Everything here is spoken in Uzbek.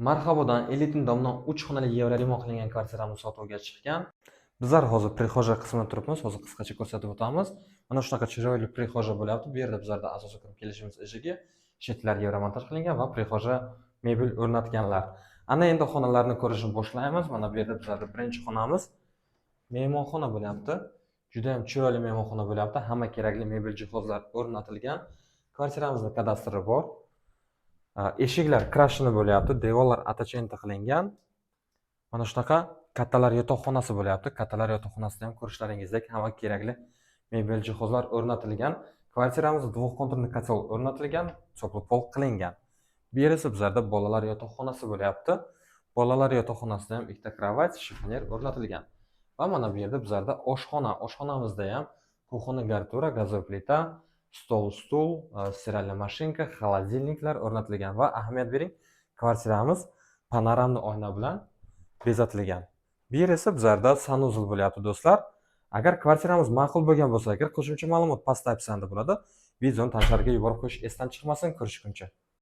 Marhabodan, elitin domdan 3 xonali yevro remont qilingan kvartiramiz sotuvga chiqqan. Bizlar hozir prixoja qismida turibmiz. Hozir qisqacha ko'rsatib o'tamiz. Mana shunaqa chiroyli prixoja bo'lyapti. Bu yerda bizlarda asosiy kirib kelishimiz eshigiga chetlar yevro montaj qilingan va prixoja mebel o'rnatganlar. Ana endi xonalarni ko'rishni boshlaymiz. Mana bu yerda bizlarda birinchi xonamiz mehmonxona bo'lyapti. Juda ham chiroyli mehmonxona bo'lyapti. Hamma kerakli mebel jihozlar o'rnatilgan. Kvartiramizda kadastri bor. Eshiklar krashini bo'lyapti, devorlar atachenta qilingan. Mana shunaqa kattalar yotoqxonasi bo'lyapti. Kattalar yotoqxonasida ham ko'rishlaringizdek hamma kerakli mebel jihozlar o'rnatilgan. Kvartiramizda dvухkonturli kotел o'rnatilgan, chopli pol qilingan. Bu yer esa bizlarda bolalar yotoqxonasi bo'lyapti. Bolalar yotoqxonasida ham ikkita kravat, shifoner o'rnatilgan. Va mana bu yerda bizlarda oshxona. Oshxonamizda ham kuxonniy garnitura, gazovый plita, stul, stиральная mashinka, холодильникlar o'rnatilgan va ahamiyat bering, kvartiramiz panoramli oyna bilan bezatilgan. Bu yer esa bizlarda sanuzul bo'lyapti do'stlar. Agar kvartiramiz ma'qul bo'lgan bo'lsa, agar qo'shimcha ma'lumot pastda opsiyada bo'ladi, videoni tanishlarga yuborib qo'yish esdan chiqmasin. Ko'rishguncha.